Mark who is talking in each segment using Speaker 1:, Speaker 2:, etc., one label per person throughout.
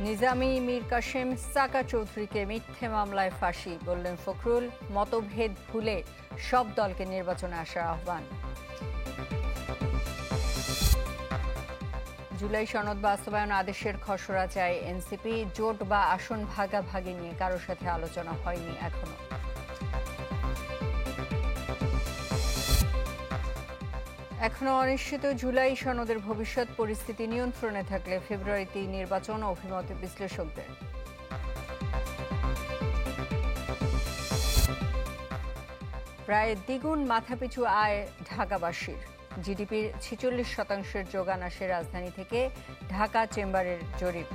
Speaker 1: নিজামী, মীর কাসেম, সাকা চৌধুরীকে মিথ্যে মামলায় ফাঁসি, বললেন ফখরুল। মতভেদ ভুলে সব দলকে নির্বাচনে আসার আহ্বান। জুলাই সনদ বাস্তবায়ন আদেশের খসড়া চায় এনসিপি। জোট বা আসন ভাগাভাগি নিয়ে কারোর সাথে আলোচনা হয়নি এখনো। এখনো অনিশ্চিত জুলাই সনদের ভবিষ্যৎ। পরিস্থিতি নিয়ন্ত্রণে থাকলে ফেব্রুয়ারিতেই নির্বাচন, অভিমত বিশ্লেষকদের। প্রায় দ্বিগুণ মাথাপিছু আয় ঢাকাবাসীর। জিডিপির 46% যোগান আসে রাজধানী থেকে, ঢাকা চেম্বারের জরিপ।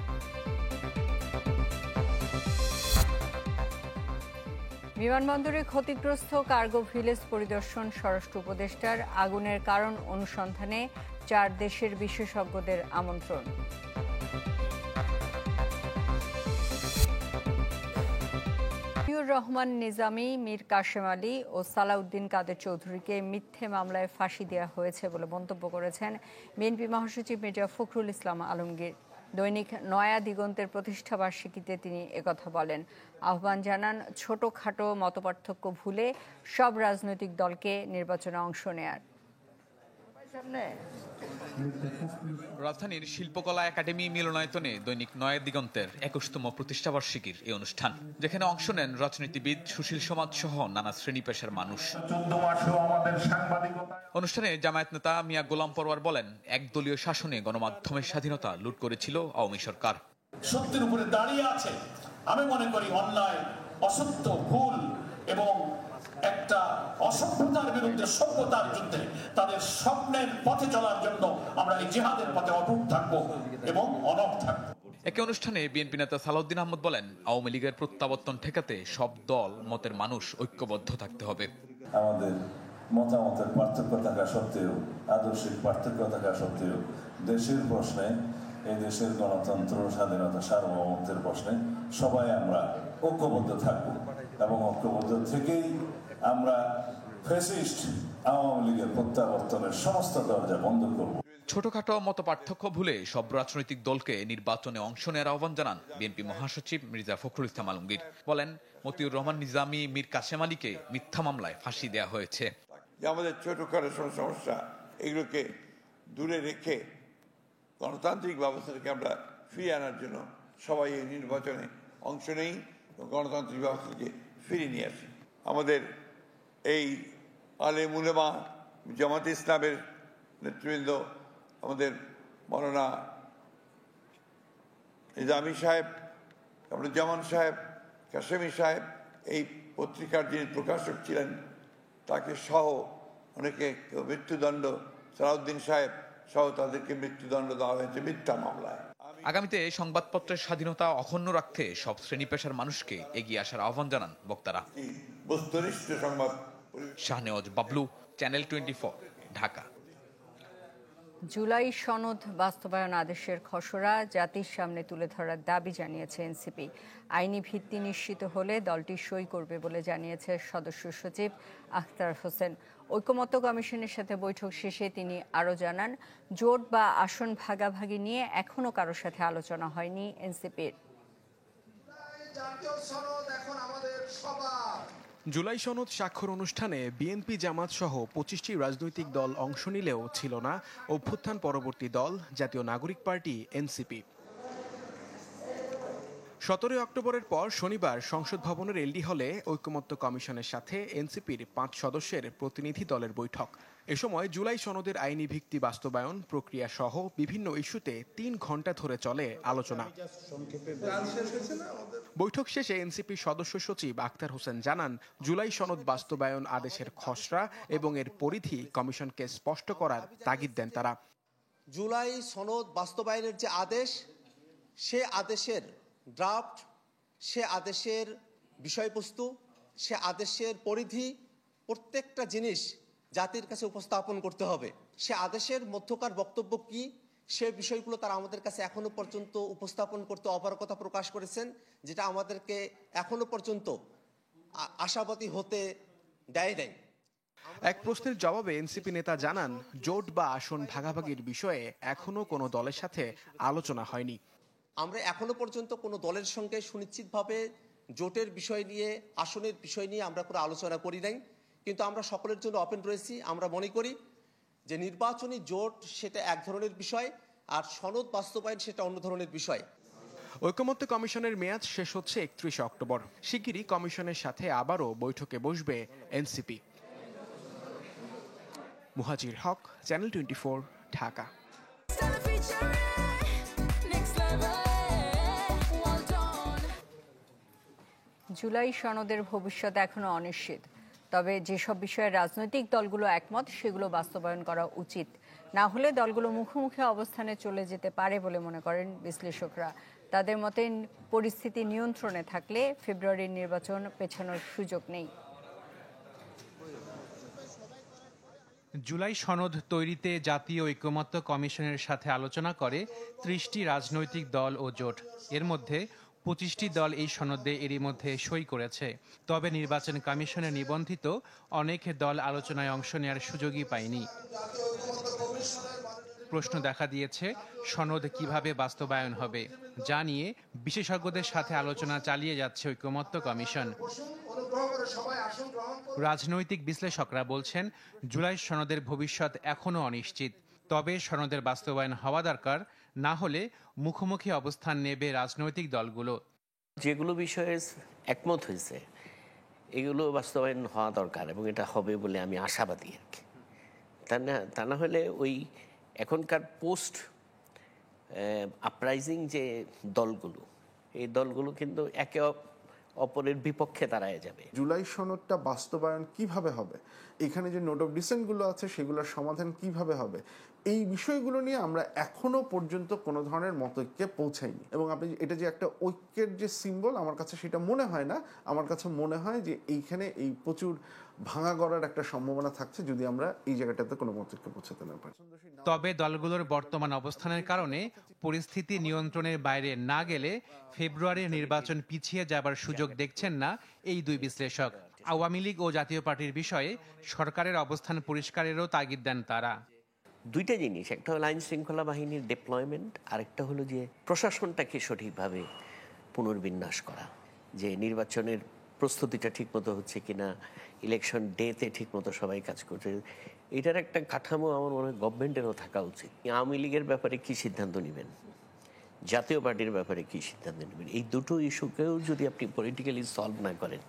Speaker 1: বিমানবন্দরে ক্ষতিগ্রস্ত কার্গো ভিলেজ পরিদর্শন স্বরাষ্ট্র উপদেষ্টার। আগুনের কারণ অনুসন্ধানে 4 দেশের বিশেষজ্ঞদের আমন্ত্রণ। মতিউর রহমান নিজামী, মীর কাসেম আলী ও সালাউদ্দিন কাদের চৌধুরীকে মিথ্যে মামলায় ফাঁসি দেওয়া হয়েছে বলে মন্তব্য করেছেন বিএনপি মহাসচিব মির্জা ফখরুল ইসলাম আলমগীর। দৈনিক নয়া দিগন্তের প্রতিষ্ঠাবার্ষিকীতে তিনি একথা বলেন। আহ্বান জানান ছোটখাটো মতপার্থক্য ভুলে সব রাজনৈতিক দলকে নির্বাচনে অংশ নেয়ার।
Speaker 2: রাজধানীর শিল্পকলা একাডেমি মিলনায়তনে দৈনিক নয়া দিগন্তের 21তম প্রতিষ্ঠাবার্ষিকীর এই অনুষ্ঠান, যেখানে অংশ নেন রাজনীতিবিদ, সুশীল সমাজ সহ নানা শ্রেণী পেশার মানুষ। অনুষ্ঠানে জামায়াত নেতা মিয়া গোলাম পরওয়ার বলেন, একদলীয় শাসনে গণমাধ্যমের স্বাধীনতা লুট করেছিল আওয়ামী সরকার।
Speaker 3: সত্যের উপরে দাঁড়িয়ে আছে। আমি মনে করি অন্যায়, অসত্য, ভুল এবং একটা অসভ্যতার বিরুদ্ধে সভ্যতার যুদ্ধে তাদের স্বপ্নের পথে চলার জন্য আমরা এই জিহাদের পথে অটুট থাকবো এবং অনড় থাকবো।
Speaker 2: একই অনুষ্ঠানে বিএনপি নেতা সালাউদ্দিন আহমদ বলেন, আওয়ামী লীগের প্রত্যাবর্তন ঠেকাতে সব দল মতের মানুষ ঐক্যবদ্ধ থাকতে হবে।
Speaker 4: আমাদের মতামতের পার্থক্য থাকা সত্ত্বেও, আদর্শিক পার্থক্য থাকা সত্ত্বেও দেশের প্রশ্নে, এই দেশের গণতন্ত্র, স্বাধীনতা, সার্বভৌমত্বের প্রশ্নে সবাই আমরা ঐক্যবদ্ধ থাকব এবং ঐক্যবদ্ধ থেকেই আমরা ফ্যাসিস্ট আওয়ামী লীগের প্রত্যাবর্তনের সমস্ত দরজা বন্ধ করব।
Speaker 2: ছোটখাটো মতপার্থক্য ভুলে সব রাজনৈতিক দলকে নির্বাচনে অংশ নেওয়ার আহ্বান জানান বিএনপি মহাসচিব মির্জা ফখরুল ইসলাম আলমগীর। বলেন, মতিউর রহমান নিজামী, মীর কাসেম আলীকে মিথ্যা মামলায় ফাঁসি দেওয়া হয়েছে।
Speaker 5: আমাদের ছোটখাটো সমস্যা, এগুলোকে দূরে রেখে গণতান্ত্রিক ব্যবস্থাটাকে আমরা ফিরিয়ে আনার জন্য সবাই এই নির্বাচনে অংশ নেই এবং গণতান্ত্রিক ব্যবস্থাকে ফিরিয়ে নিয়ে আসি। আমাদের এই আলেম উলেমা, জামাতে ইসলামের নেতৃবৃন্দ, আমাদের মৌলানা নিজামী সাহেব, জামান সাহেব, কাশেমি সাহেব, এই পত্রিকার যিনি প্রকাশক ছিলেন তাকে সহ অনেকে মৃত্যুদণ্ড, সালাউদ্দিন সাহেব সহ তাদেরকে মৃত্যুদণ্ড দেওয়া হয়েছে মিথ্যা মামলায়।
Speaker 2: আগামীতে সংবাদপত্রের স্বাধীনতা অক্ষুণ্ণ রাখতে সব শ্রেণী পেশার মানুষকে এগিয়ে আসার আহ্বান জানান বক্তারা।
Speaker 5: বস্তুনিষ্ঠ সংবাদ।
Speaker 2: শাহনেওয়াজ বাবলু, চ্যানেল 24, ঢাকা।
Speaker 1: জুলাই সনদ বাস্তবায়ন আদেশের খসড়া জাতির সামনে তুলে ধরার দাবি জানিয়েছে এনসিপি। আইনি ভিত্তি নিশ্চিত হলে দলটি সই করবে বলে জানিয়েছে সদস্য সচিব আখতার হোসেন। ঐকমত্য কমিশনের সাথে বৈঠক শেষে তিনি আরও জানান, জোট বা আসন ভাগাভাগি নিয়ে এখনো কারোর সাথে আলোচনা হয়নি এনসিপির।
Speaker 6: জুলাই সনদ স্বাক্ষর অনুষ্ঠানে বিএনপি, জামাত সহ 25টি রাজনৈতিক দল অংশ নিলেও ছিল না অভ্যুত্থান পরবর্তী দল জাতীয় নাগরিক পার্টি এনসিপি। 17 অক্টোবরের পর শনিবার সংসদ ভবনের এলডি হলে ঐকমত্য কমিশনের সাথে এনসিপির 5 সদস্যের প্রতিনিধি দলের বৈঠক। এ সময় জুলাই সনদের আইনি ভিত্তি বাস্তবায়ন প্রক্রিয়া সহ বিভিন্ন ইস্যুতে 3 ঘণ্টা ধরে চলে আলোচনা। বৈঠক শেষে এনসিপি সদস্য সচিব আখতার হোসেন জানান, জুলাই সনদ বাস্তবায়ন আদেশের খসড়া এবং এর পরিধি কমিশনকে স্পষ্ট করার তাগিদ দেন তারা।
Speaker 7: জুলাই সনদ বাস্তবায়নের যে আদেশ, সে আদেশের ড্রাফট, সে আদেশের বিষয়বস্তু, সে আদেশের পরিধি, প্রত্যেকটা জিনিস জাতির কাছে উপস্থাপন করতে হবে। সে আদেশের মধ্যকার বক্তব্য কি, সে বিষয়গুলো তারা আমাদের কাছে এখনো পর্যন্ত উপস্থাপন করতে অপারগতা প্রকাশ করেছেন, যেটা আমাদেরকে এখনো পর্যন্ত আশাবাদী হতে দেয় নাই।
Speaker 6: এক প্রশ্নের জবাবে এনসিপি নেতা জানান, জোট বা আসন ভাগাভাগির বিষয়ে এখনো কোনো দলের সাথে আলোচনা হয়নি।
Speaker 7: আমরা এখনো পর্যন্ত কোনো দলের সঙ্গে সুনিশ্চিতভাবে জোটের বিষয় নিয়ে, আসনের বিষয় নিয়ে আমরা কোনো আলোচনা করি নাই, কিন্তু আমরা সকলের জন্য ওপেন রয়েছি। আমরা মনে করি যে নির্বাচনী জোট সেটা এক ধরনের বিষয়, আর সনদ বাস্তবায়ন সেটা অন্য ধরনের বিষয়।
Speaker 6: ঐকমত্য কমিশনের মেয়াদ শেষ হচ্ছে 31 অক্টোবর। শিগগিরই কমিশনের সাথে আবারও বৈঠকে বসবে এনসিপি। মুহাজির হক, চ্যানেল 24, ঢাকা।
Speaker 1: জুলাই সনদের ভবিষ্যৎ এখনো অনিশ্চিত, তবে যেসব বিষয়ে রাজনৈতিক দলগুলো একমত সেগুলো বাস্তবায়ন করা উচিত। না হলে দলগুলো মুখোমুখি অবস্থানে চলে যেতে পারে বলে মনে করেন বিশ্লেষকরা। তাদের মতে পরিস্থিতি নিয়ন্ত্রণে থাকলে ফেব্রুয়ারির নির্বাচন পেছানোর সুযোগ নেই।
Speaker 8: জুলাই সনদ তৈরিতে জাতীয় ঐকমত্য কমিশনের সাথে আলোচনা করে 30টি রাজনৈতিক দল ও জোট। এর মধ্যে 25টি দল এই সনদে এরই মধ্যে সই করেছে। তবে নির্বাচন কমিশনে নিবন্ধিত অনেক দল আলোচনায় অংশ নেওয়ার সুযোগই পায়নি। প্রশ্ন দেখা দিয়েছে সনদ কিভাবে বাস্তবায়ন হবে, যা নিয়ে বিশেষজ্ঞদের সাথে আলোচনা চালিয়ে যাচ্ছে ঐকমত্য কমিশন। রাজনৈতিক বিশ্লেষকরা বলছেন জুলাই সনদের ভবিষ্যৎ এখনো অনিশ্চিত, তবে সনদের বাস্তবায়ন হওয়া দরকার। না হলে মুখোমুখি অবস্থান নেবে রাজনৈতিক দলগুলো।
Speaker 9: যেগুলো বিষয়ে একমত হয়েছে এগুলো বাস্তবায়ন হওয়া দরকার, এবং এটা হবে বলে আমি আশাবাদী আর কি। তা না হলে ওই এখনকার পোস্ট আপরাইজিং যে দলগুলো, এই দলগুলো কিন্তু একে অপরের বিপক্ষে দাঁড়ায় যাবে।
Speaker 10: জুলাই সনদটা বাস্তবায়ন কিভাবে হবে, এখানে যে নোট অফ ডিসেন্টগুলো আছে সেগুলোর সমাধান কিভাবে হবে, এই বিষয়গুলো নিয়ে আমরা এখনো পর্যন্ত কোনো ধরনের মতৈক্যে পৌঁছাইনি। এবং আপনি এটা যে একটা ঐক্যের যে সিম্বল, আমার কাছে সেটা মনে হয় না। আমার কাছে মনে হয় যে এইখানে এই প্রচুর ভাঙা গড়ার একটা সম্ভাবনা থাকছে যদি আমরা এই জায়গাটাতে কোনো মতৈক্যে পৌঁছাতে না পারি।
Speaker 8: তবে দলগুলোর বর্তমান অবস্থানের কারণে পরিস্থিতি নিয়ন্ত্রণের বাইরে না গেলে ফেব্রুয়ারির নির্বাচন পিছিয়ে যাবার সুযোগ দেখছেন না এই দুই বিশ্লেষক। আওয়ামী লীগ ও জাতীয় পার্টির বিষয়ে সরকারের অবস্থান পরিষ্কারেরও তাগিদ দেন তারা।
Speaker 9: দুইটা জিনিস, একটা হলো আইন শৃঙ্খলা বাহিনীর ডিপ্লয়মেন্ট, আরেকটা হলো যে প্রশাসনটাকে সঠিকভাবে পুনর্বিন্যাস করা, যে নির্বাচনের প্রস্তুতিটা ঠিকমতো হচ্ছে কিনা, ইলেকশন ডেতে ঠিকমতো সবাই কাজ করছে, এটার একটা কাঠামো আমার মনে হয় গভর্নমেন্টেরও থাকা উচিত। আওয়ামী লীগের ব্যাপারে কি সিদ্ধান্ত নেবেন, জাতীয় পার্টির ব্যাপারে কি সিদ্ধান্ত নেবেন, এই দুটো ইস্যুকেও যদি আপনি পলিটিক্যালি সলভ না করেন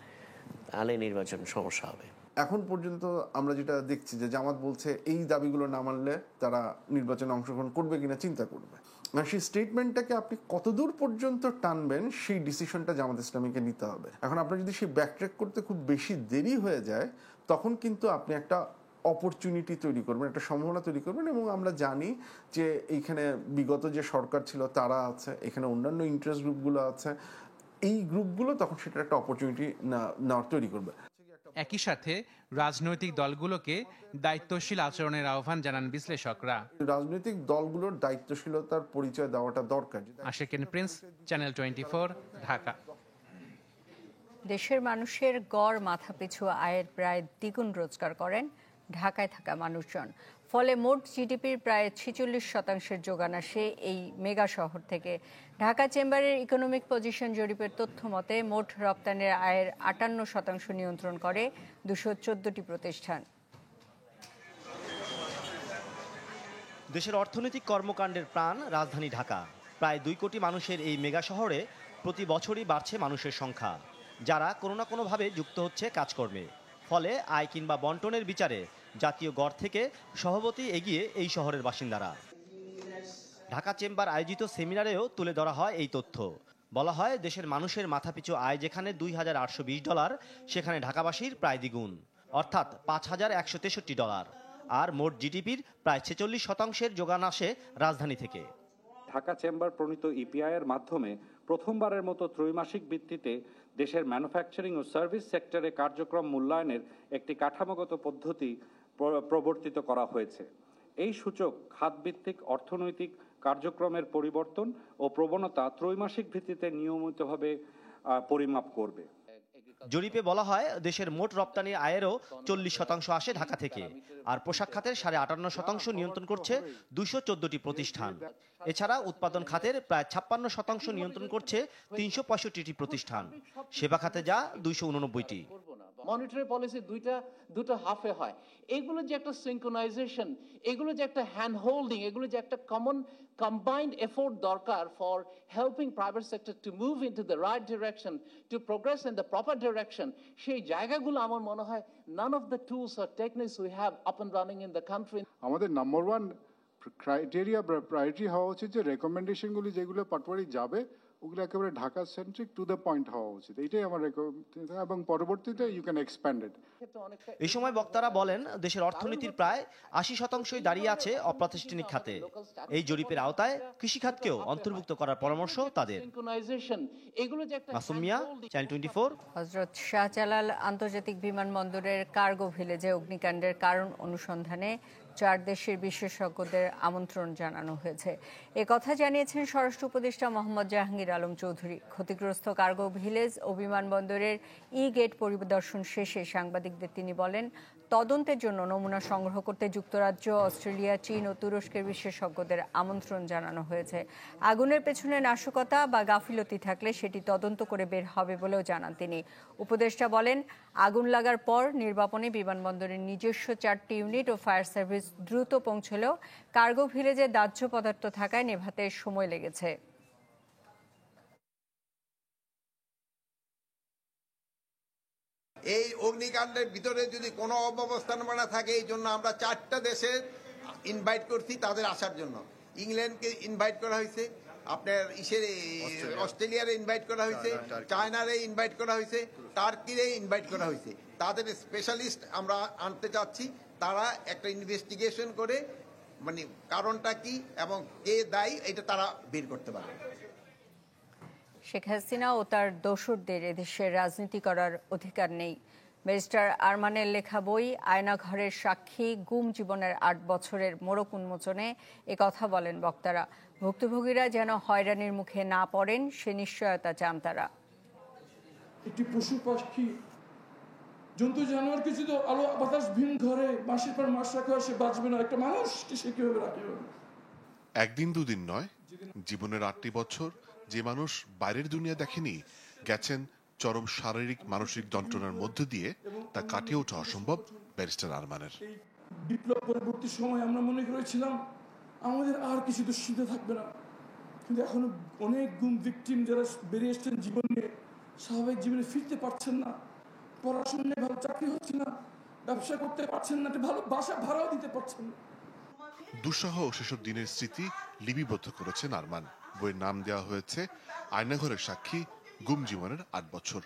Speaker 9: তাহলে নির্বাচন সমস্যা হবে।
Speaker 10: এখন পর্যন্ত আমরা যেটা দেখছি যে জামাত বলছে এই দাবিগুলো না মানলে তারা নির্বাচনে অংশগ্রহণ করবে কিনা চিন্তা করবে। মানে সেই স্টেটমেন্টটাকে আপনি কতদূর পর্যন্ত টানবেন সেই ডিসিশনটা জামাত ইসলামীকে নিতে হবে। এখন আপনার যদি সেই ব্যাকট্র্যাক করতে খুব বেশি দেরি হয়ে যায় তখন কিন্তু আপনি একটা অপরচুনিটি তৈরি করবেন, একটা সম্ভাবনা তৈরি করবেন। এবং আমরা জানি যে এইখানে বিগত যে সরকার ছিল তারা আছে, এখানে অন্যান্য ইন্টারেস্ট গ্রুপগুলো আছে, এই গ্রুপগুলো তখন সেটার একটা অপরচুনিটি না তৈরি করবে।
Speaker 8: একই সাথে রাজনৈতিক দলগুলোকে দায়িত্বশীল আচরণের আহ্বান জানান বিশ্লেষকরা।
Speaker 10: রাজনৈতিক দলগুলোর দায়িত্বশীলতার পরিচয় দেওয়াটা দরকার।
Speaker 8: Ashikin Prince, channel 24, Dhaka.
Speaker 1: দেশের মানুষের গড় মাথাপিছু আয়ের প্রায় দ্বিগুণ রোজগার করেন ঢাকায় থাকা মানুষজন। ফলে মোট জিডিপির প্রায় 46% যোগান আসে এই মেগা শহর থেকে। ঢাকা চেম্বারের ইকোনমিক পজিশন জরিপের তথ্য মতে মোট রপ্তানির আয়ের 58% নিয়ন্ত্রণ করে 214টি প্রতিষ্ঠান।
Speaker 11: দেশের অর্থনৈতিক কর্মকাণ্ডের প্রাণ রাজধানী ঢাকা। প্রায় 2 কোটি মানুষের এই মেগা শহরে প্রতি বছরই বাড়ছে মানুষের সংখ্যা, যারা কোনো না কোনোভাবে যুক্ত হচ্ছে কাজকর্মে। ফলে আয় কিংবা বন্টনের বিচারে জাতীয় গড় থেকে সহবতী এগিয়ে এই শহরের বাসিন্দারা। ঢাকা চেম্বার আয়োজিত সেমিনারেও তুলে ধরা হয় এই তথ্য। বলা হয় দেশের মানুষের মাথাপিছু আয় যেখানে $2,820, সেখানে ঢাকাবাসীর প্রায় দ্বিগুণ, অর্থাৎ $5,163। আর মোট জিডিপির প্রায় 46% যোগান আসে রাজধানী থেকে।
Speaker 12: ঢাকা চেম্বার প্রণীত ইপিআই এর মাধ্যমে প্রথমবারের মতো ত্রৈমাসিক ভিত্তিতে দেশের ম্যানুফ্যাকচারিং ও সার্ভিস সেক্টরে কার্যক্রম মূল্যায়নের একটি কাঠামোগত পদ্ধতি প্রবর্তিত করা হয়েছে। এই সূচক খাতভিত্তিক অর্থনৈতিক কার্যক্রমের পরিবর্তন ও প্রবণতা ত্রৈমাসিক ভিত্তিতে নিয়মিতভাবে পরিমাপ করবে।
Speaker 11: জরিপে বলা হয় দেশের মোট রপ্তানি আয়েরও 40% আসে ঢাকা থেকে, আর পোশাক খাতের 58.5% নিয়ন্ত্রণ করছে 214টি প্রতিষ্ঠান। এছাড়া উৎপাদন খাতের প্রায় 56% নিয়ন্ত্রণ করছে 365টি প্রতিষ্ঠান, সেবা খাতে যা 289টি।
Speaker 13: মনিটারি পলিসি দুটো হাফে হয়। এগুলো যে একটা সিনক্রোনাইজেশন, এগুলো যে একটা হ্যান্ড হোল্ডিং, এগুলো যে একটা combined effort দরকার for helping private sector to move into the right direction, to progress in the proper direction, সেই জায়গাগুলো আমার মনে হয় none of the tools or techniques we have up and running in the country.
Speaker 14: আমাদের number one criteria priority হওয়া উচিত যে রেকমেন্ডেশনগুলি যেগুলো পাটওয়ারি যাবে ওগুলো একেবারে Dhaka centric to the point হওয়া উচিত, এটাই আমার এবং পরবর্তীতে ইউ ক্যান এক্সপ্যান্ড ইট।
Speaker 11: এই সময় বক্তারা বলেন দেশের অর্থনীতির প্রায় 80% দাঁড়িয়ে আছে অপ্রাতিষ্ঠানিক খাতে। এই জরিপের আওতায় কৃষিখাতকেও অন্তর্ভুক্ত করার পরামর্শ তাদের। মাসুম মিয়া, চ্যানেল 24।
Speaker 1: হযরত শাহজালাল আন্তর্জাতিক বিমানবন্দরের কার্গো ভিলেজে অগ্নিকাণ্ডের কারণ অনুসন্ধানে 4 দেশের বিশেষজ্ঞদের আমন্ত্রণ জানানো হয়েছে। কথা জানিয়েছেন স্বরাষ্ট্র উপদেষ্টা মোহাম্মদ জাহাঙ্গীর আলম চৌধুরী। ক্ষতিগ্রস্ত কার্গো ভিলেজ ও বিমানবন্দরের গেট পরিদর্শন শেষে সাংবাদিকদের তিনি বলেন, তদন্তের জন্য নমুনা সংগ্রহ করতে যুক্তরাজ্য, অস্ট্রেলিয়া, চীন ও তুরস্কের বিশেষজ্ঞদের আমন্ত্রণ জানানো হয়েছে। আগুনের পেছনে নাশকতা বা গাফিলতি থাকলে সেটি তদন্ত করে বের হবে বলেও জানান তিনি। উপদেষ্টা বলেন, আগুন লাগার পর নির্বাপনে বিমানবন্দরের নিজস্ব 4টি ইউনিট ও ফায়ার সার্ভিস দ্রুত পৌঁছলেও কার্গো ভিলেজে দাহ্য পদার্থ থাকায় নেভাতে সময় লেগেছে।
Speaker 15: এই অগ্নিকাণ্ডের ভিতরে যদি কোনো অব্যবস্থাপনা থাকে, এই জন্য আমরা 4টা দেশের ইনভাইট করছি তাদের আসার জন্য। ইংল্যান্ডকে ইনভাইট করা হয়েছে, আপনার অস্ট্রেলিয়ারে ইনভাইট করা হয়েছে, চায়নারে ইনভাইট করা হয়েছে, টার্কিরে ইনভাইট করা হয়েছে। তাদের স্পেশালিস্ট আমরা আনতে চাচ্ছি, তারা একটা ইনভেস্টিগেশন করে মানে কারণটা কি এবং কে দায়ী এটা তারা বের করতে পারে।
Speaker 1: শেখ হাসিনা ও তার দোসরদের এদেশের রাজনীতি করার অধিকার নেই। ব্যারিস্টার আরমানের লেখা বই আয়নাঘরের সাক্ষী গুম জীবনের 8 বছরের মোড়ক উন্মোচনে কথা বলেন বক্তারা। ভুক্তভোগীরা যেন হয়রানির মুখে না পড়েন সে নিশ্চয়তা চান তারা।
Speaker 16: একটি পশু পাখি জন্তু জানোয়ারকে যদি আলো বাতাস ভিন ঘরে মাসের পর মাস রাখা হয়, সে বাঁচবে না। একটা মানুষকে সে কিভাবে রাখবে?
Speaker 17: একদিন দুদিন নয়, জীবনের 8টি বছর যে মানুষ বাইরের দুনিয়া দেখেনি, গেছেন চরম শারীরিক মানসিক যন্ত্রণার মধ্য দিয়ে, তা কাটিয়ে ওঠা অসম্ভব ব্যারিস্টার আরমানের।
Speaker 16: বিপ্লব পরবর্তী সময় আমরা মনে করেছিলাম আমাদের আর কিছু দুশ্চিন্তা থাকবে না, কিন্তু এখনো অনেক গুম ভিকটিম যারা বেরিয়ে এসছেন জীবন নিয়ে, স্বাভাবিক জীবনে ফিরতে পারছেন না, পড়াশোনায় ভালো চাকরি হচ্ছে না, ব্যবসা করতে পারছেন না, ভালো বাসা ভাড়াও দিতে পারছেন না।
Speaker 17: দুঃসহ সেসব দিনের স্মৃতি লিপিবদ্ধ করেছেন আরমান। বইয়ের নাম দেওয়া হয়েছে আয়নাঘরের সাক্ষী গুম জীবনের 8 বছর।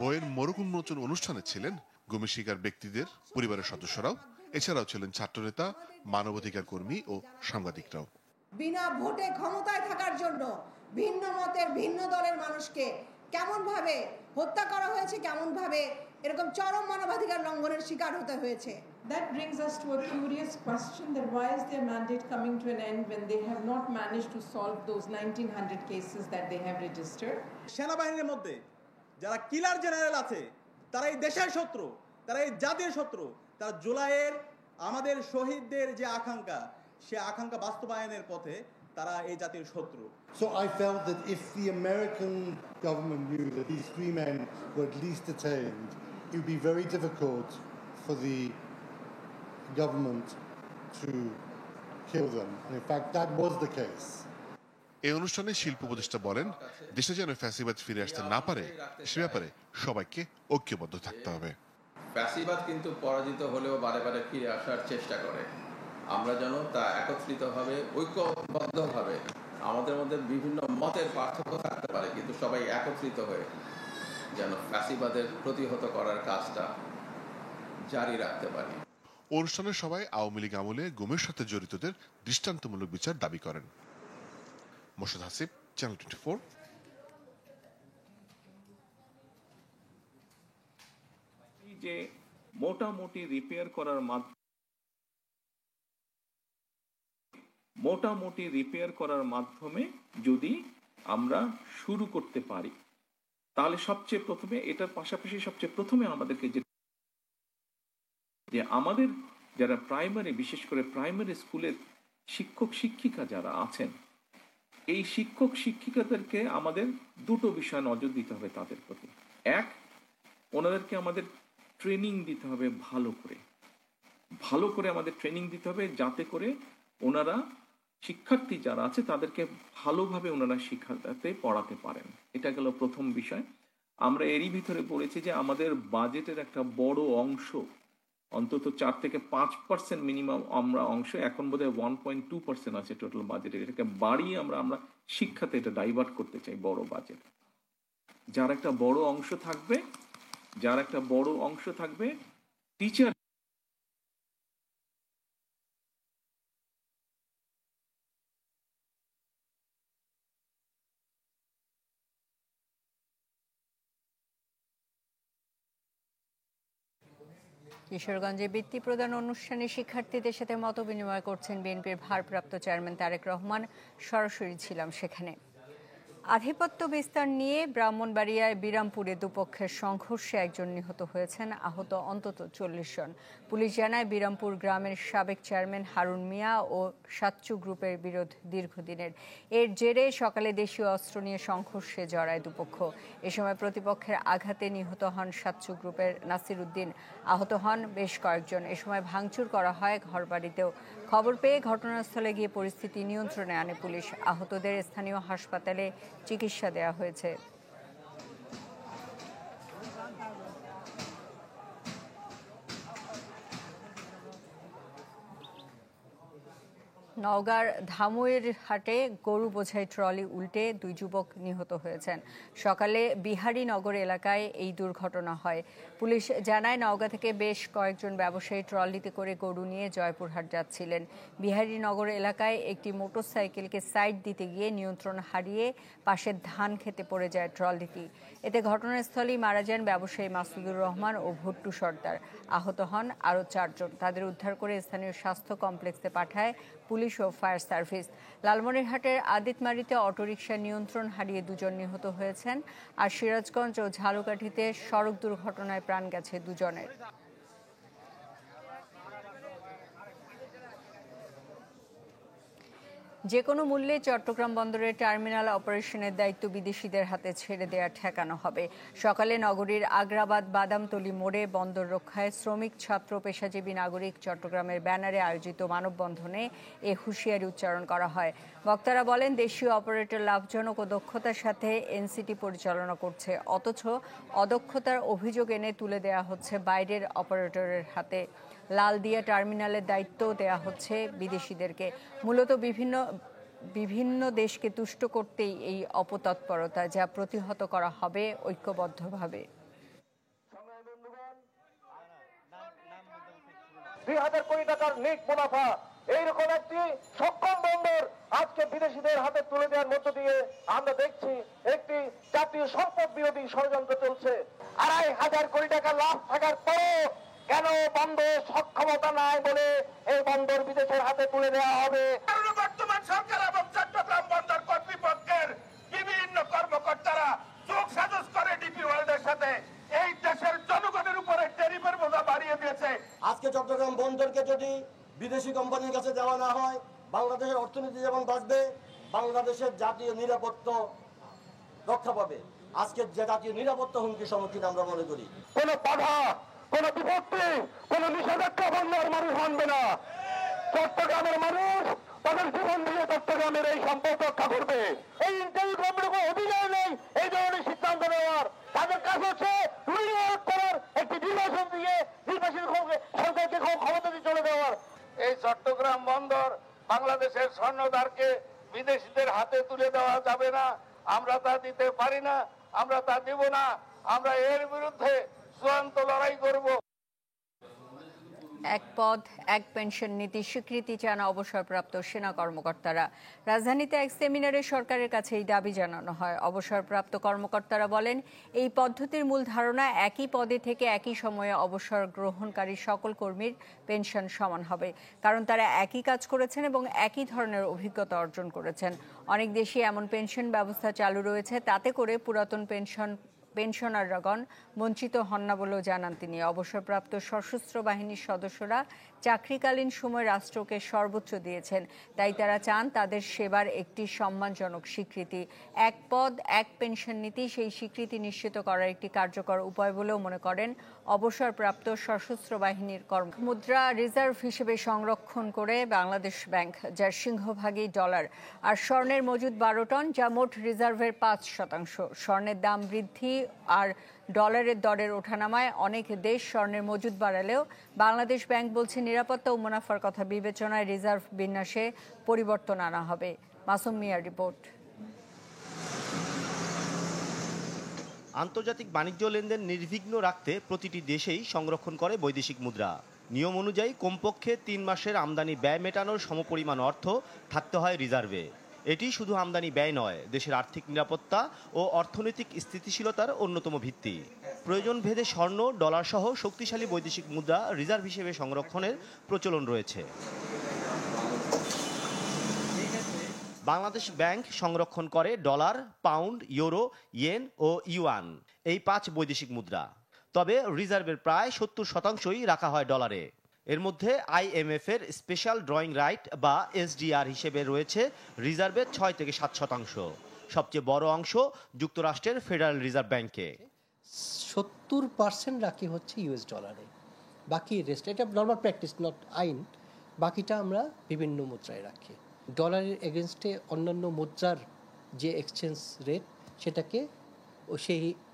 Speaker 17: বইয়ের মোড়ক উন্মোচন অনুষ্ঠানে ছিলেন গুমের শিকার ব্যক্তিদের পরিবারের সদস্যরাও, এছাড়াও ছিলেন ছাত্রনেতা, মানবাধিকার কর্মী ও সাংবাদিকরাও।
Speaker 18: বিনা ভোটে ক্ষমতায় থাকার জন্য ভিন্ন মতের ভিন্ন দলের মানুষকে কেমন ভাবে হত্যা করা হয়েছে, কেমন ভাবে এরকম চরম মানবাধিকার লঙ্ঘনের শিকার হতে হয়েছে।
Speaker 19: That brings us to a curious question that why is their mandate coming to an end when they have not managed to solve those 1900 cases that they have registered?
Speaker 20: সেনাবাহিনীর মধ্যে যারা কিলার জেনারেল আছে, তারা এই দেশের শত্রু, তারা এই জাতির শত্রু, তারা জুলাইয়ের আমাদের শহীদদের যে আকাঙ্ক্ষা, সে আকাঙ্ক্ষা বাস্তবায়নের পথে তারা এই জাতির শত্রু।
Speaker 21: So I felt that if the American government knew that these 3 men were at least detained, it would be very difficult for the government to kill them. And in fact, that was the case.
Speaker 17: এই অনুষ্ঠানে শিল্প উপদেষ্টা বলেন, দেশে যেন ফ্যাসিবাদ ফিরে আসতে না পারে সে ব্যাপারে সবাইকে ঐক্যবদ্ধ থাকতে হবে।
Speaker 22: ফ্যাসিবাদ কিন্তু পরাজিত হলেও বারে বারে ফিরে আসার চেষ্টা করে। আমরা যেন তা একত্রিতভাবে ঐক্যবদ্ধভাবে, আমাদের মধ্যে বিভিন্ন মতের পার্থক্য থাকতে পারে, কিন্তু সবাই একত্রিত হয়ে যেন ফ্যাসিবাদের প্রতিহত করার কাজটা জারি রাখতে পারি।
Speaker 17: অনুষ্ঠানে সবাই আওয়ামী লীগ আমলে গুমের সাথে জড়িতদের দৃষ্টান্তমূলক বিচার দাবি করেন। মোর্শেদ হাসিব, চ্যানেল 24।
Speaker 23: যে মোটামুটি রিপেয়ার করার মাধ্যমে যদি আমরা শুরু করতে পারি, তাহলে সবচেয়ে প্রথমে এটার পাশাপাশি সবচেয়ে প্রথমে আমাদেরকে যে আমাদের যারা প্রাইমারি, বিশেষ করে প্রাইমারি স্কুলের শিক্ষক শিক্ষিকা যারা আছেন, এই শিক্ষক শিক্ষিকাদেরকে আমাদের দুটো বিষয় নজর দিতে হবে তাদের প্রতি। এক, ওনাদেরকে আমাদের ট্রেনিং দিতে হবে ভালো করে আমাদের ট্রেনিং দিতে হবে, যাতে করে ওনারা শিক্ষার্থী যারা আছে তাদেরকে ভালোভাবে ওনারা শিক্ষাতে পড়াতে পারেন। এটা গেল প্রথম বিষয়। আমরা এরই ভিতরে পড়েছি যে আমাদের বাজেটের একটা বড় অংশ, অন্তত 4 থেকে 5% মিনিমাম আমরা অংশ, এখন বোধহয় 1.2% আছে টোটাল বাজেটের, এটাকে বাড়িয়ে আমরা শিক্ষাতে এটা ডাইভার্ট করতে চাই বড় বাজেট। যার একটা বড় অংশ থাকবে টিচার।
Speaker 1: কিশোরগঞ্জে বৃত্তি প্রদান অনুষ্ঠানে শিক্ষার্থীদের সাথে মত বিনিময় করছেন বিএনপির ভারপ্রাপ্ত চেয়ারম্যান তারেক রহমান। সরাসরি ছিলাম সেখানে। আধিপত্য বিস্তার নিয়ে ব্রাহ্মণবাড়িয়ায় বিরামপুরে দুপক্ষের সংঘর্ষে একজন নিহত হয়েছেন, আহত অন্তত 40 জন। পুলিশ জানায় বিরামপুর গ্রামের সাবেক চেয়ারম্যান হারুন মিয়া ও সাচ্চু গ্রুপের বিরোধ দীর্ঘদিনের। এর জেরে সকালে দেশীয় অস্ত্র নিয়ে সংঘর্ষে জড়ায় দুপক্ষ। এ সময় প্রতিপক্ষের আঘাতে নিহত হন সাচ্চু গ্রুপের নাসির উদ্দিন, আহত হন বেশ কয়েকজন। এ সময় ভাঙচুর করা হয় ঘরবাড়িতেও। খবর পেয়ে ঘটনাস্থলে গিয়ে পরিস্থিতি নিয়ন্ত্রণে আনে পুলিশ। আহতদের স্থানীয় হাসপাতালে চিকিৎসা দেওয়া হয়েছে। নওগাঁর ধামইর হাটে গরু বোঝাই ট্রলি উল্টে 2 যুবক নিহত হয়েছেন। সকালে বিহারীনগর এলাকায় এই দুর্ঘটনা হয়। পুলিশ জানায় নওগাঁ থেকে বেশ কয়েকজন ব্যবসায়ী ট্রলিতে করে গরু নিয়ে জয়পুরহাট যাচ্ছিলেন। বিহারীনগর এলাকায় একটি মোটরসাইকেলকে সাইড দিতে গিয়ে নিয়ন্ত্রণ হারিয়ে পাশের ধান খেতে পড়ে যায় ট্রলিটি। এতে ঘটনাস্থলেই মারা যান ব্যবসায়ী মাসুদুর রহমান ও ভুট্টু সর্দার। আহত হন আরও 4 জন। তাদের উদ্ধার করে স্থানীয় স্বাস্থ্য কমপ্লেক্সে পাঠায় পুলিশ ও ফায়ার সার্ভিস। লালমনিরহাটের আদিতমারিতে অটোরিকশা নিয়ন্ত্রণ হারিয়ে 2 জন নিহত হয়েছেন। আর সিরাজগঞ্জ ও ঝালকাঠিতে সড়ক দুর্ঘটনায় প্রাণ গেছে 2 জনের। যে কোনো মূল্যে চট্টগ্রাম বন্দরের টার্মিনাল অপারেশনের দায়িত্ব বিদেশিদের হাতে ছেড়ে দেওয়া ঠেকানো হবে। সকালে নগরীর আগ্রাবাদ বাদামতলী মোড়ে বন্দর রক্ষায় শ্রমিক, ছাত্র, পেশাজীবী নাগরিক চট্টগ্রামের ব্যানারে আয়োজিত মানববন্ধনে এ হুঁশিয়ারি উচ্চারণ করা হয়। বক্তারা বলেন, দেশীয় অপারেটর লাভজনক ও দক্ষতার সাথে এনসিটি পরিচালনা করছে, অথচ অদক্ষতার অভিযোগ এনে তুলে দেওয়া হচ্ছে বাইরের অপারেটরের হাতে। লালদিয়া টার্মিনালের দায়িত্ব দেয়া হচ্ছে বিদেশিদেরকে। মূলত বিভিন্ন দেশকে তুষ্ট করতেই এই অপতৎপরতা, যা প্রতিহত করা হবে ঐক্যবদ্ধভাবে।
Speaker 3: 2000 কোটি টাকার নেট মুনাফা, এইরকম একটি সক্ষম বন্দর আজকে বিদেশিদের হাতে তুলে দেওয়ার মধ্য দিয়ে আমরা দেখছি একটি জাতীয় সম্পদ বিরোধী ষড়যন্ত্র চলছে। 2500 কোটি টাকা লাভ থাকার পরও কেন বন্দর সক্ষমতা নাই বলে এই বন্দর বিদেশের হাতে তুলে দেওয়া হবে? বর্তমান সরকার এবং চট্টগ্রাম বন্দর কর্তৃপক্ষের বিভিন্ন কর্মকর্তারা যোগ সাজস করে ডিপি ওয়ার্ল্ডের সাথে এই দেশের জনগণের উপরে ট্যারিফের বোঝা বাড়িয়ে দিয়েছে। আজকে চট্টগ্রাম বন্দরকে যদি বিদেশি কোম্পানির কাছে দেওয়া না হয়, বাংলাদেশের অর্থনীতি যেমন বাঁচবে, বাংলাদেশের জাতীয় নিরাপত্তা রক্ষা পাবে। আজকে যে জাতীয় নিরাপত্তা হুমকির সম্মুখীন আমরা মনে করি। কোন বাধা, কোন বিপত্তি, কোন নিষেধাজ্ঞা বন্দর মানুষ মানবে না। চট্টগ্রামের মানুষ তাদের জীবন দিয়ে চট্টগ্রামের এই সম্পদ রক্ষা করবে। এই ইন্টারভিউ কোম্পানির কোনো অধিকার নেই এই ধরনের সিদ্ধান্ত নেওয়ার। তাদের কাজ হচ্ছে রিনিউয়াল করার, একটি নির্বাচন দিয়ে নির্বাচিত সরকারকে ক্ষমতা দিয়ে চলে দেওয়ার। এই চট্টগ্রাম বন্দর বাংলাদেশের স্বর্ণধারকে বিদেশিদের হাতে তুলে দেওয়া যাবে না। আমরা তা দিতে পারি না, আমরা তা দিব না। আমরা এর বিরুদ্ধে চূড়ান্ত লড়াই করব।
Speaker 1: এক পদ এক পেনশন নীতি স্বীকৃতি চান অবসরপ্রাপ্ত সেনা কর্মকর্তারা। রাজধানীতে এক সেমিনারে সরকারের কাছে এই দাবি জানানো হয়। অবসরপ্রাপ্ত কর্মকর্তারা বলেন, এই পদ্ধতির মূল ধারণা একই পদে থেকে একই সময়ে অবসর গ্রহণকারী সকল কর্মীর পেনশন সমান হবে, কারণ তারা একই কাজ করেছেন এবং একই ধরনের অভিজ্ঞতা অর্জন করেছেন। অনেক দেশে এমন পেনশন ব্যবস্থা চালু রয়েছে, তাতে করে পুরাতন পেনশন পেনশনারগণ বঞ্চিত হন না বলেও জানান তিনি। অবসরপ্রাপ্ত সশস্ত্র বাহিনীর সদস্যরা চাকরিকালীন সময় রাষ্ট্রকে সর্বোচ্চ দিয়েছেন, তাই তারা চান তাদের সেবার একটি সম্মানজনক স্বীকৃতি। এক পদ এক পেনশন নীতি সেই স্বীকৃতি নিশ্চিত করার একটি কার্যকর উপায় বলেও মনে করেন অবসরপ্রাপ্ত সশস্ত্র বাহিনীর মুদ্রা রিজার্ভ হিসেবে সংরক্ষণ করে বাংলাদেশ ব্যাংক, যার সিংহভাগই ডলার, আর স্বর্ণের মজুদ 12 টন, যা মোট রিজার্ভের 5%। স্বর্ণের দাম বৃদ্ধি আর ডলারের দরের ওঠানামায় অনেক দেশ স্বর্ণের মজুদ বাড়ালেও বাংলাদেশ ব্যাংক বলছে নিরাপত্তা ও মুনাফার কথা বিবেচনায় রিজার্ভ বিন্যাসে পরিবর্তন আনা হবে। মাসুম মিয়ার রিপোর্ট।
Speaker 11: আন্তর্জাতিক বাণিজ্য লেনদেন নির্বিঘ্ন রাখতে প্রতিটি দেশেই সংরক্ষণ করে বৈদেশিক মুদ্রা। নিয়ম অনুযায়ী কমপক্ষে 3 মাসের আমদানি ব্যয় মেটানোর সমপরিমাণ অর্থ থাকতে হয় রিজার্ভে। এটি শুধু আমদানি ব্যয় নয়, দেশের আর্থিক নিরাপত্তা ও অর্থনৈতিক স্থিতিশীলতার অন্যতম ভিত্তি। প্রয়োজন ভেদে স্বর্ণ, ডলার সহ শক্তিশালী বৈদেশিক মুদ্রা রিজার্ভ হিসেবে সংরক্ষণের প্রচলন রয়েছে। বাংলাদেশ ব্যাংক সংরক্ষণ করে ডলার, পাউন্ড, ইউরো, ইয়েন ও ইউয়ান, এই 5 বৈদেশিক মুদ্রা। তবে রিজার্ভের প্রায় 70%ই রাখা হয় ডলারে। এর মধ্যে IMF এর স্পেশাল ড্রয়িং রাইট বা SDR হিসেবে রয়েছে রিজার্ভের 6 থেকে 7%। সবচেয়ে বড় অংশ যুক্তরাষ্ট্রের ফেডারেল রিজার্ভ ব্যাংকে।
Speaker 2: 70% রাখি হচ্ছে US ডলারে, বাকি রেস্ট এটা নর্মাল প্র্যাকটিস, নট আইন। বাকিটা আমরা বিভিন্ন মুদ্রায় রাখি। ডলারের এগেনস্টে অন্যান্য মুদ্রার যে এক্সচেঞ্জ রেট, সেটাকে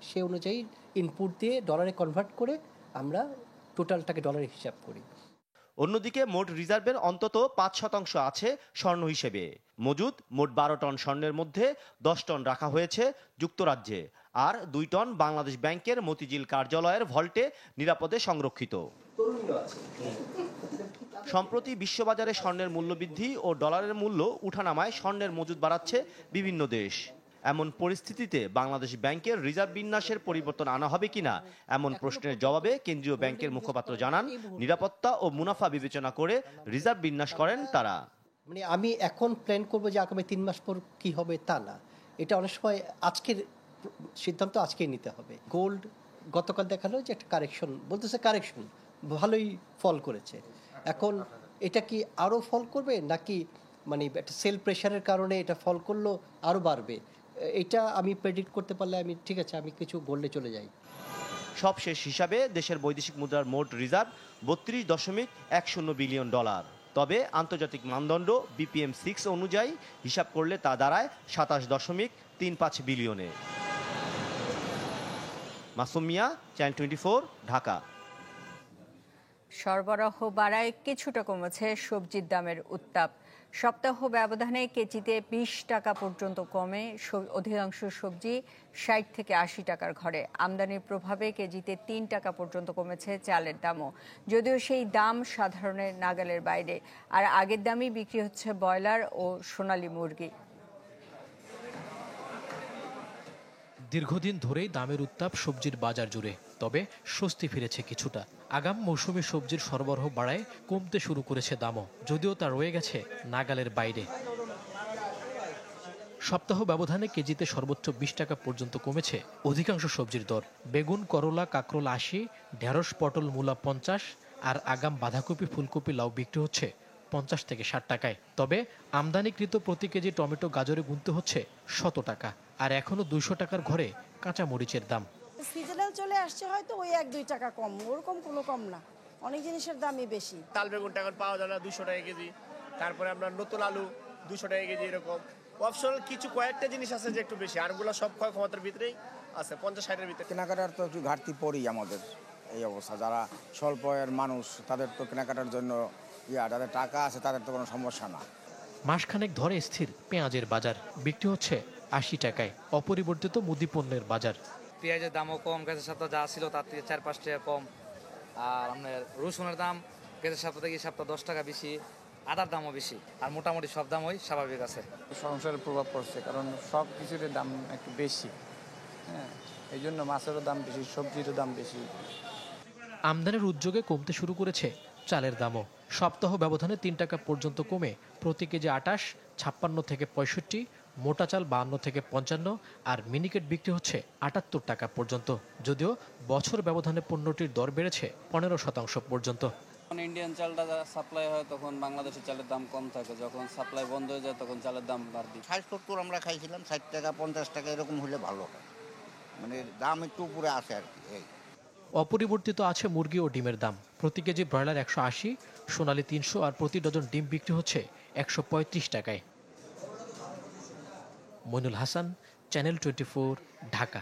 Speaker 2: সে অনুযায়ী ইনপুট দিয়ে ডলারে কনভার্ট করে আমরা টোটালটাকে ডলারে হিসাব করি।
Speaker 11: অন্যদিকে মোট রিজার্ভের অন্তত 5% আছে স্বর্ণ হিসেবে। মজুদ মোট 12 টন স্বর্ণের মধ্যে 10 টন রাখা হয়েছে যুক্তরাজ্যে, আর 2 টন বাংলাদেশ ব্যাংকের মতিঝিল কার্যালয়ের ভল্টে নিরাপদে সংরক্ষিত। সম্প্রতি বিশ্ববাজারে স্বর্ণের মূল্যবৃদ্ধি ও ডলারের মূল্য উঠানামায় স্বর্ণের মজুদ বাড়াচ্ছে বিভিন্ন দেশ। এমন পরিস্থিতিতে বাংলাদেশ ব্যাংকের রিজার্ভ বিন্যাসের পরিবর্তন আনা হবে কিনা, এমন প্রশ্নের জবাবে কেন্দ্রীয় ব্যাংকের মুখপাত্র জানান, নিরাপত্তা ও মুনাফা বিবেচনা করে রিজার্ভ বিন্যাস করেন তারা।
Speaker 2: মানে আমি এখন প্ল্যান করবো যে আগামী 3 মাস পর কি হবে তা না, এটা অনেক সময় আজকের সিদ্ধান্ত আজকেই নিতে হবে। গোল্ড গতকাল দেখালো যে একটা কারেকশন, বলতেছে কারেকশন ভালোই ফল করেছে। এখন এটা কি আরও ফল করবে নাকি মানে একটা সেল প্রেশারের কারণে এটা ফল করলো আরও বাড়বে, এটা আমি প্রেডিক্ট করতে পারলে আমি ঠিক আছে, আমি কিছু গোল্ডে চলে যাই।
Speaker 11: সবশেষ হিসাবে দেশের বৈদেশিক মুদ্রার মোট রিজার্ভ 32.10 বিলিয়ন ডলার। তবে আন্তর্জাতিক মানদণ্ড BPM-6 অনুযায়ী হিসাব করলে তা দাঁড়ায় 27.35 বিলিয়নে। মাসুম মিয়া, চ্যানেল 24, ঢাকা।
Speaker 1: সরবরাহ বাড়ায় কিছুটা কমেছে সবজির দামের উত্তাপ। সপ্তাহ ব্যবধানে কেজিতে 20 টাকা পর্যন্ত কমে অধিকাংশ সবজি 60 থেকে 80 টাকার ঘরে। আমদানির প্রভাবে কেজিতে 3 টাকা পর্যন্ত কমেছে চালের দামও, যদিও সেই দাম সাধারণের নাগালের বাইরে। আর আগের দামই বিক্রি হচ্ছে ব্রয়লার ও সোনালী মুরগি।
Speaker 4: দীর্ঘদিন ধরেই দামের উত্তাপ সবজির বাজার জুড়ে, তবে স্বস্তি ফিরেছে কিছুটা। আগাম মৌসুমী সবজির সরবরাহ বাড়ায় কমতে শুরু করেছে দামও, যদিও তা রয়ে গেছে নাগালের বাইরে। সপ্তাহ ব্যবধানে কেজিতে সর্বোচ্চ 20 টাকা পর্যন্ত কমেছে অধিকাংশ সবজির দর। বেগুন, করলা, কাঁকরোল 80, ঢেঁড়স, পটল, মূলা 50, আর আগাম বাঁধাকপি, ফুলকপি, লাউ বিক্রি হচ্ছে 50 থেকে 60 টাকায়। তবে আমদানিকৃত প্রতি কেজি টমেটো, গাজরে গুনতে হচ্ছে 100 টাকা, আর এখনো 200 টাকার ঘরে কাঁচা মরিচের দাম।
Speaker 5: সিজনাল চলে আসছে হয়তো ওই 1-2 টাকা কম, ওরকম কোনো কম না, অনেক জিনিসের দামই বেশি।
Speaker 24: তাল বেগুনটা এখন পাওয়া যায় না 200 টাকা কেজি, তারপরে আমরা নতুন আলু 200 টাকা কেজি, এরকম অপশনাল কিছু কয়েকটা জিনিস আছে যে একটু বেশি, আরগুলো সব ক্ষয় ক্ষমতার ভিতরেই আছে, 50-60-এর ভিতরে।
Speaker 25: কেনাকাটার তো একটু ঘাটতি পড়েই আমাদের এই অবস্থা। যারা স্বল্প আয়ের মানুষ তাদের তো কেনাকাটার জন্য যাদের টাকা আছে তাদের তো কোনো সমস্যা না।
Speaker 4: মাসখানেক ধরে স্থির পেঁয়াজের বাজার, বিক্রি হচ্ছে 80 টাকায়। অপরিবর্তিত মুদি পণ্যের বাজার।
Speaker 26: পেঁয়াজের দামও কম, গ্যাসের সপ্তাহ যা ছিল তার থেকে 4-5 টাকা কম। আর আপনার রসুনের দাম গ্যাসের সপ্তাহ থেকে সপ্তাহ 10 টাকা বেশি, আদার দামও বেশি, আর মোটামুটি সব দামই স্বাভাবিক আছে।
Speaker 27: সংসারের প্রভাব পড়ছে, কারণ সব কিছুর দাম একটু বেশি, হ্যাঁ, এই জন্য মাছেরও দাম বেশি, সবজিরও দাম বেশি।
Speaker 4: আমদানির উদ্যোগে কমতে শুরু করেছে চালের দামও। সপ্তাহ ব্যবধানে 3 টাকা পর্যন্ত কমে প্রতি কেজি 28, 56 থেকে 65, মোটা চাল 52 থেকে 55 আর মিনিকেট বিক্রি হচ্ছে 78 টাকা পর্যন্ত, যদিও বছর ব্যবধানে পণ্যটির দর বেড়েছে 15% পর্যন্ত।
Speaker 6: ইন্ডিয়ান চালটা সাপ্লাই হয় তখন বাংলাদেশের চালের দাম কম থাকে, যখন সাপ্লাই বন্ধ হয়ে যায় তখন চালের দাম বাড়বে।
Speaker 7: 60-70 আমরা খাইছিলাম, 60 টাকা 50 টাকা এরকম হলে ভালো হয়, মানে দাম একটু উপরে আসে আর কি।
Speaker 4: অপরিবর্তিত আছে মুরগি ও ডিমের দাম। প্রতি কেজি ব্রয়লার 180, সোনালী 300 আর প্রতি ডজন ডিম বিক্রি হচ্ছে 135 টাকায়। মইনুল হাসান, চ্যানেল 24, ঢাকা।